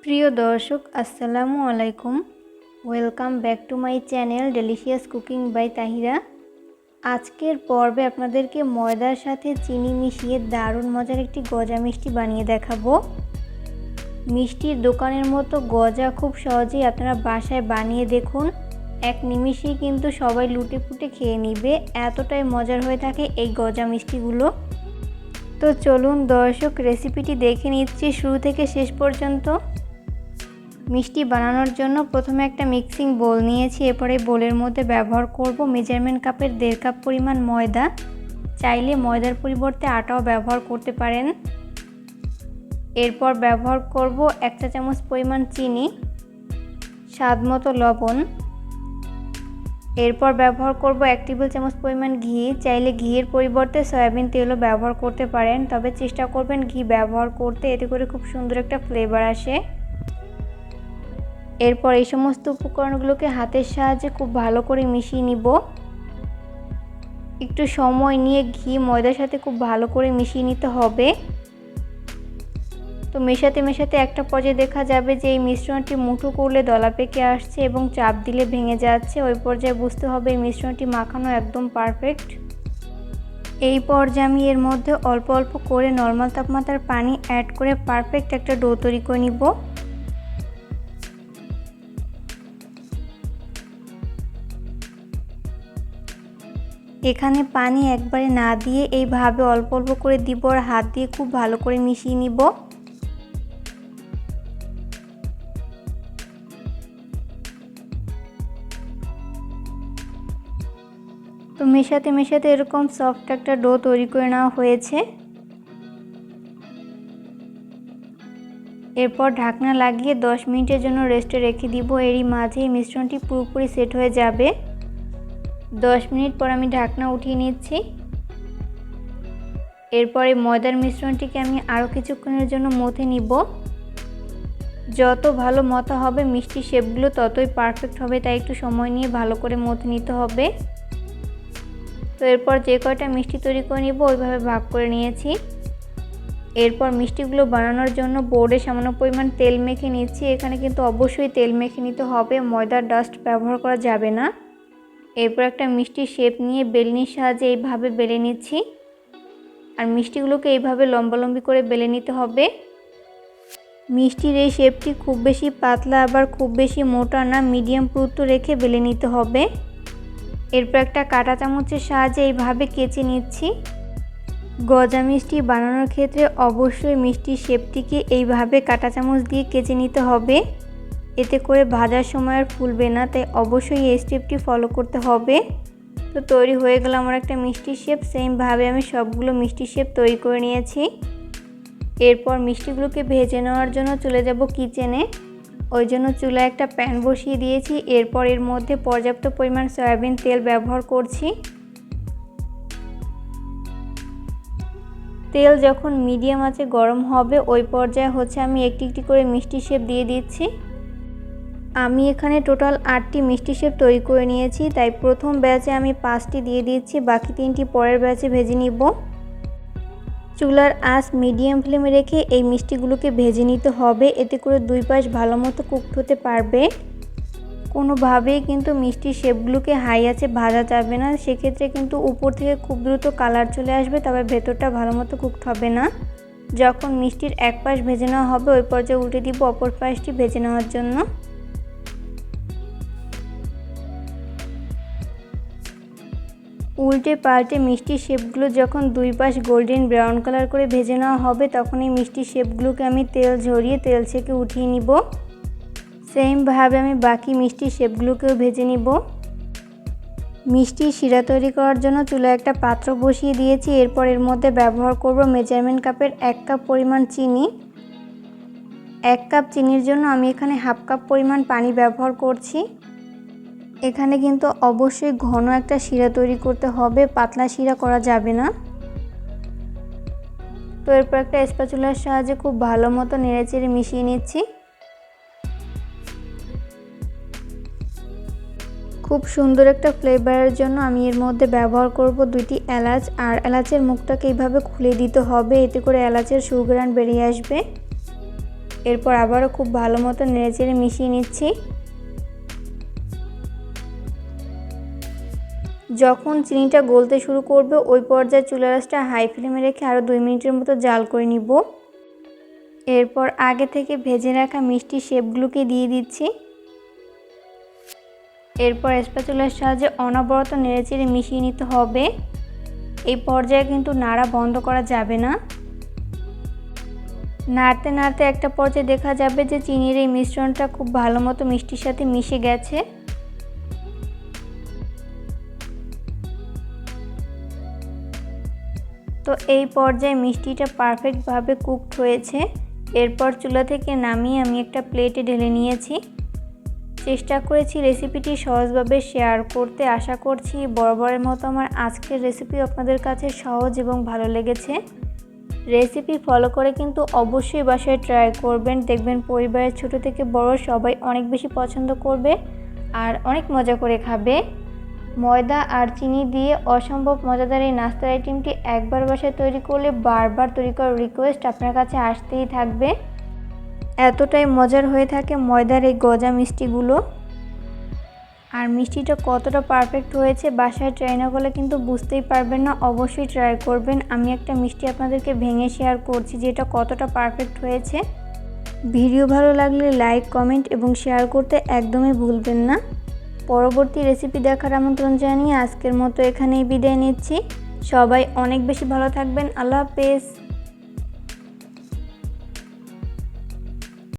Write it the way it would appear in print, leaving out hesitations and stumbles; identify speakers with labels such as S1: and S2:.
S1: প্রিয় দর্শক আসসালামু আলাইকুম। Welcome back to my channel delicious cooking by Tahira. আজকের পর্বে আপনাদেরকে ময়দার সাথে চিনি মিশিয়ে দারুণ মজার একটি গজা মিষ্টি বানিয়ে দেখাবো। মিষ্টির দোকানের মতো গজা খুব সহজেই আপনারা বাসায় বানিয়ে দেখুন, এক নিমিষেই কিন্তু সবাই লুটে পুটে খেয়ে নিবে, এতটাই মজার হয়ে থাকে এই গজা মিষ্টিগুলো। তো চলুন দর্শক রেসিপিটি দেখে নিচ্ছি শুরু থেকে শেষ পর্যন্ত। মিষ্টি বানানোর জন্য প্রথমে একটা মিক্সিং বোল নিয়েছি। এরপরে বোলের মধ্যে ব্যবহার করব মেজারমেন্ট কাপের 1.5 কাপ পরিমাণ ময়দা। চাইলে ময়দার পরিবর্তে আটাও ব্যবহার করতে পারেন। এরপর ব্যবহার করব 1 চা চামচ পরিমাণ চিনি, স্বাদ মতো লবণ। এরপর ব্যবহার করব 1 টেবিল চামচ পরিমাণ ঘি। চাইলে ঘিয়ের পরিবর্তে সয়াবিন তেলও ব্যবহার করতে পারেন, তবে চেষ্টা করবেন ঘি ব্যবহার করতে, এতে করে খুব সুন্দর একটা ফ্লেভার আসে। এরপর এই সমস্ত উপকরণগুলোকে হাতের সাহায্যে খুব ভালো করে মিশিয়ে নিব। একটু সময় নিয়ে ঘি ময়দার সাথে খুব ভালো করে মিশিয়ে নিতে হবে। তো মেশাতে মেশাতে একটা পর্যায়ে দেখা যাবে যে এই মিশ্রণটি মুঠো করলে দলা পেকে আসছে এবং চাপ দিলে ভেঙে যাচ্ছে। ওই পর্যায়ে বুঝতে হবে এই মিশ্রণটি মাখানো একদম পারফেক্ট। এই পর্যায়ে আমি এর মধ্যে অল্প অল্প করে নর্মাল তাপমাত্রার পানি অ্যাড করে পারফেক্ট একটা ডো তৈরি করে নিব। এখানে পানি একবারে না দিয়ে এইভাবে অল্প অল্প করে দিব আর হাত দিয়ে খুব ভালো করে মিশিয়ে নিব। তো মেশাতে মেশাতে এরকম সফট একটা ডো তৈরি করে নেওয়া হয়েছে। এরপর ঢাকনা লাগিয়ে 10 মিনিটের জন্য রেস্টে রেখে দিব। এরই মাঝে মিশ্রণটি পুরোপুরি সেট হয়ে যাবে। 10 মিনিট পর আমি ঢাকনা উঠিয়ে নিচ্ছি। এরপরে ময়দার মিশ্রণটিকে আমি আরও কিছুক্ষণের জন্য মথে নিব। যত ভালো মথা হবে মিষ্টি শেপগুলো ততই পারফেক্ট হবে, তাই একটু সময় নিয়ে ভালো করে মথে নিতে হবে। তো এরপর যে কয়টা মিষ্টি তৈরি করে নিব ওইভাবে ভাগ করে নিয়েছি। এরপর মিষ্টিগুলো বানানোর জন্য বোর্ডে সামান্য পরিমাণ তেল মেখে নিচ্ছি। এখানে কিন্তু অবশ্যই তেল মেখে নিতে হবে, ময়দার ডাস্ট ব্যবহার করা যাবে না। এরপর একটা মিষ্টির শেপ নিয়ে বেলনির সাহায্যে এইভাবে বেলে নিচ্ছি। আর মিষ্টিগুলোকে এইভাবে লম্বালম্বি করে বেলে নিতে হবে। মিষ্টির এই শেপটি খুব বেশি পাতলা আবার খুব বেশি মোটা না, মিডিয়াম পুরুত্ব রেখে বেলে নিতে হবে। এরপর একটা কাঁটা চামচের সাহায্যে এইভাবে কেচে নিচ্ছি। গজা মিষ্টি বানানোর ক্ষেত্রে অবশ্যই মিষ্টির শেপটিকে এইভাবে কাঁটা চামচ দিয়ে কেচে নিতে হবে, এতে করে ভাজার সময় আর ফুলবে না, তাই অবশ্যই এই স্টেপটি ফলো করতে হবে। তো তৈরি হয়ে গেল আমার একটা মিষ্টির শেপ। সেমভাবে আমি সবগুলো মিষ্টির শেপ তৈরি করে নিয়েছি। এরপর মিষ্টিগুলোকে ভেজে নেওয়ার জন্য চলে যাব কিচেনে। ওই জন্য চুলায় একটা প্যান বসিয়ে দিয়েছি। এরপর এর মধ্যে পর্যাপ্ত পরিমাণ সয়াবিন তেল ব্যবহার করছি। তেল যখন মিডিয়াম আঁচে গরম হবে ওই পর্যায়ে আমি একটি একটি করে মিষ্টি শেপ দিয়ে দিচ্ছি। আমি এখানে টোটাল 8টি মিষ্টি শেপ তৈরি করে নিয়েছি, তাই প্রথম ব্যাচে আমি 5টি দিয়ে দিচ্ছি, বাকি 3টি পরের ব্যাচে ভেজে নিব। চুলার আঁচ মিডিয়াম ফ্লেমে রেখে এই মিষ্টিগুলোকে ভেজে নিতে হবে, এতে করে দুই পাশ ভালো মতো কুকড হতে পারবে। কোনোভাবেই কিন্তু মিষ্টির শেপগুলোকে হাই আঁচে ভাজা যাবে না, সেক্ষেত্রে কিন্তু উপর থেকে খুব দ্রুত কালার চলে আসবে, তবে ভেতরটা ভালো মতো কুকড হবে না। যখন মিষ্টির এক পাশ ভেজে নেওয়া হবে ওই পর্যায়ে উল্টে দিব অপর পাশটি ভেজে নেওয়ার জন্য। উল্টে পাল্টে মিষ্টির শেপগুলো যখন দুই পাশ গোল্ডেন ব্রাউন কালার করে ভেজে নেওয়া হবে তখন এই মিষ্টির শেপগুলোকে আমি তেল ঝরিয়ে তেল ছেঁকে উঠিয়ে নিব। সেমভাবে আমি বাকি মিষ্টির শেপগুলোকেও ভেজে নিব। মিষ্টির শিরা তৈরি করার জন্য চুলায় একটা পাত্র বসিয়ে দিয়েছি। এরপর এর মধ্যে ব্যবহার করব মেজারমেন্ট কাপের 1 কাপ পরিমাণ চিনি। 1 কাপ চিনির জন্য আমি এখানে হাফ কাপ পরিমাণ পানি ব্যবহার করছি। এখানে কিন্তু অবশ্যই ঘন একটা শিরা তৈরি করতে হবে, পাতলা শিরা করা যাবে না। তো এরপর একটা স্প্যাচুলার সাহায্যে খুব ভালো মতো নেড়েচেড়ে মিশিয়ে নিচ্ছি। খুব সুন্দর একটা ফ্লেভারের জন্য আমি এর মধ্যে ব্যবহার করব 2টি এলাচ, আর এলাচের মুখটাকে এইভাবে খুলে দিতে হবে, এতে করে এলাচের সুঘ্রাণ বেরিয়ে আসবে। এরপর আবারও খুব ভালো মতো নেড়েচেড়ে মিশিয়ে নিচ্ছি। যখন চিনিটা গলতে শুরু করবে ওই পর্যায়ে চুলার আঁচটা হাই ফ্লেমে রেখে আরও 2 মিনিটের মতো জাল করে নিব। এরপর আগে থেকে ভেজে রাখা মিষ্টি শেপগুলোকে দিয়ে দিচ্ছি। এরপর স্প্যাচুলার সাহায্যে অনবরত নেড়েচেড়ে মিশিয়ে নিতে হবে। এই পর্যায়ে কিন্তু নাড়া বন্ধ করা যাবে না। নাড়তে নাড়তে একটা পর্যায়ে দেখা যাবে যে চিনির এই মিশ্রণটা খুব ভালো মতো মিষ্টির সাথে মিশে গেছে। তো এই পর্যায়ে মিষ্টিটা পারফেক্টভাবে কুকড হয়েছে। এরপর চুলা থেকে নামিয়ে আমি একটা প্লেটে ঢেলে নিয়েছি। চেষ্টা করেছি রেসিপিটি সহজভাবে শেয়ার করতে। আশা করছি বরাবরের মতো আমার আজকের রেসিপি আপনাদের কাছে সহজ এবং ভালো লেগেছে। রেসিপি ফলো করে কিন্তু অবশ্যই বাসায় ট্রাই করবেন। দেখবেন পরিবারের ছোট থেকে বড় সবাই অনেক বেশি পছন্দ করবে আর অনেক মজা করে খাবে। ময়দা আর চিনি দিয়ে অসম্ভব মজাদার এই নাস্তার আইটেমটি একবার বাসায় তৈরি করলে বারবার তৈরি করার রিকোয়েস্ট আপনার কাছে আসতেই থাকবে। এতটাই মজার হয়ে থাকে ময়দার এই গজা মিষ্টিগুলো। আর মিষ্টিটা কতটা পারফেক্ট হয়েছে বাসায় ট্রাই না করলে কিন্তু বুঝতেই পারবেন না। অবশ্যই ট্রাই করবেন। আমি একটা মিষ্টি আপনাদেরকে ভেঙে শেয়ার করছি যে এটা কতটা পারফেক্ট হয়েছে। ভিডিও ভালো লাগলে লাইক, কমেন্ট এবং শেয়ার করতে একদমই ভুলবেন না। পরবর্তী রেসিপি দেখার আমন্ত্রণ জানিয়ে আজকের মতো এখানেই বিদায় নিচ্ছি। সবাই অনেক বেশি ভালো থাকবেন। আল্লাহ হাফেজ।